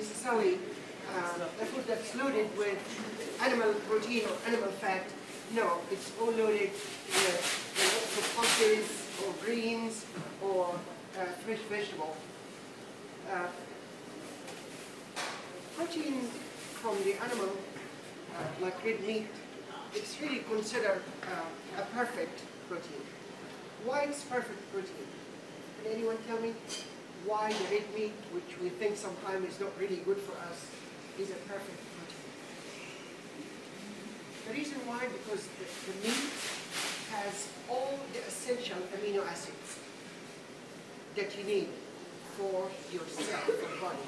necessarily a food that's loaded with animal protein or animal fat. No, it's all loaded with lots of pulses or greens or fresh vegetable. Protein from the animal, like red meat, it's really considered a perfect protein. Why it's perfect protein? Can anyone tell me why the red meat, which we think sometimes is not really good for us, is a perfect protein? The reason why, because the meat has all the essential amino acids that you need for your cell, for the body,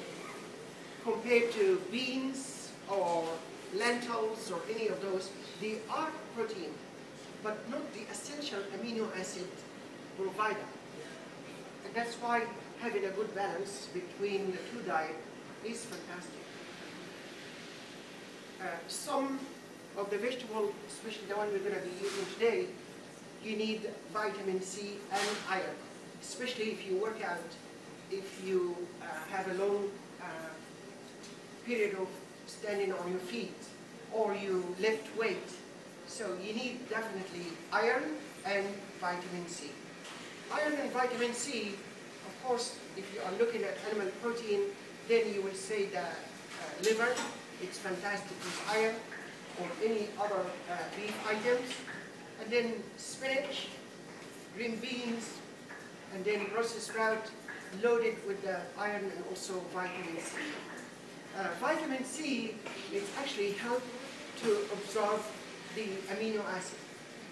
compared to beans or lentils or any of those. They are protein, but not the essential amino acid provider. And that's why having a good balance between the two diets is fantastic. Some of the vegetables, especially the one we're going to be using today, you need vitamin C and iron, especially if you work out, if you have a long period of standing on your feet, or you lift weight. So you need definitely iron and vitamin C. Iron and vitamin C, of course, if you are looking at animal protein, then you will say that liver, it's fantastic with iron, or any other beef items. And then spinach, green beans, and then Brussels sprout, loaded with the iron and also vitamin C. Vitamin C is actually help to absorb the amino acid.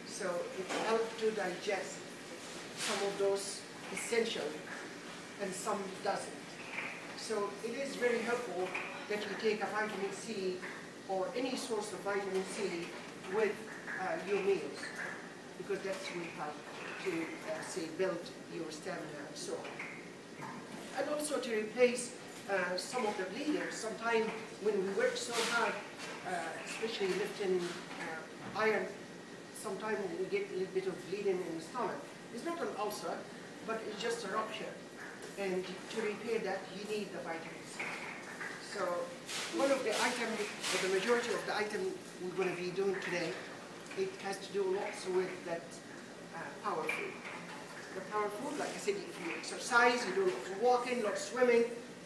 So it helps to digest some of those essential and some doesn't. So it is very helpful that you take a vitamin C or any source of vitamin C with your meals, because that will help to say build your stamina and so on. And also to replace some of the bleeding. Sometimes when we work so hard, especially lifting iron, sometimes we get a little bit of bleeding in the stomach. It's not an ulcer, but it's just a rupture. And to repair that, you need the vitamin C. So one of the items, or the majority of the items we're going to be doing today, it has to do lots with that power food. The power food, like I said, if you exercise, you do lots of walking, lots of swimming,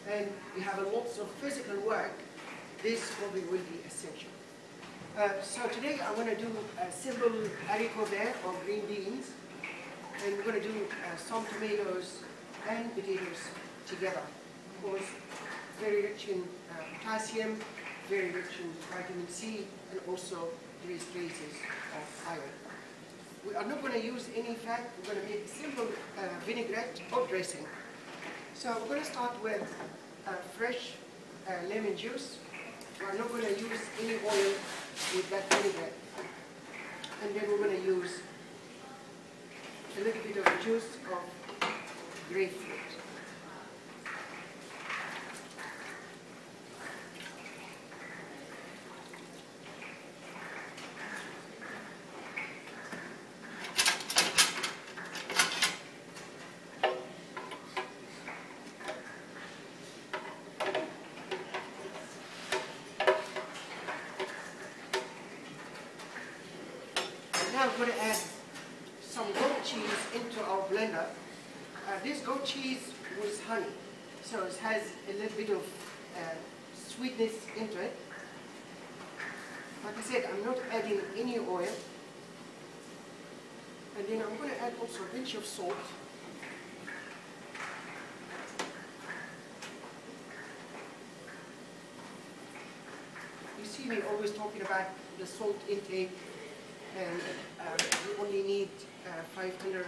and you have lots of physical work, this probably will be essential. So today I'm going to do a simple haricot vert or green beans, and we're going to do some tomatoes and potatoes together. Of course, very rich in potassium, very rich in vitamin C, and also there is traces of iron. We are not going to use any fat. We're going to make a simple vinaigrette or dressing. So we're going to start with fresh lemon juice. We're not going to use any oil with that vinaigrette. And then we're going to use a little bit of the juice of grapefruit. Now I'm going to add some goat cheese into our blender. This goat cheese with honey, so it has a little bit of sweetness into it. Like I said, I'm not adding any oil. And then I'm going to add also a pinch of salt. You see me always talking about the salt intake, and you only need 500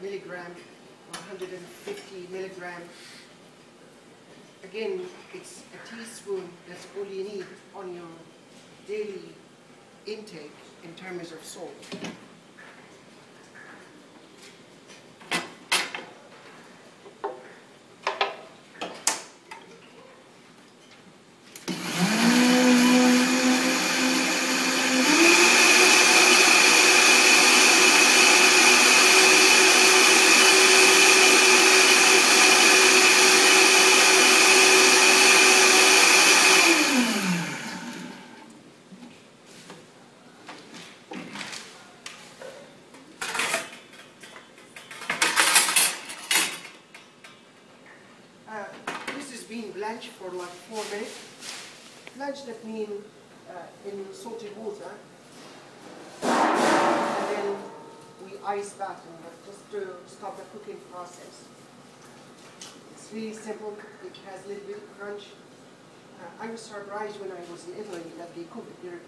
milligram or 150 milligram. Again, it's a teaspoon, that's all you need on your daily intake in terms of salt. being blanched for like 4 minutes. Blanch, that means in salted water, and then we ice bath them just to stop the cooking process. It's really simple. It has a little bit of crunch. I was surprised when I was in Italy that they cook their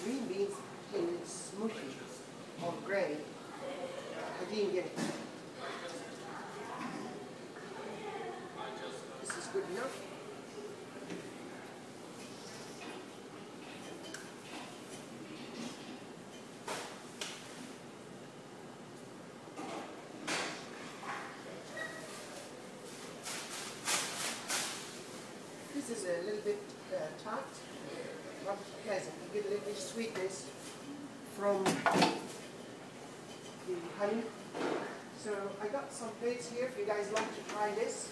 green beans in smushy or gray. I didn't get it. This is good enough. This is a little bit tart, not pleasant. You get a little bit of sweetness from the honey. So I got some plates here if you guys like to try this.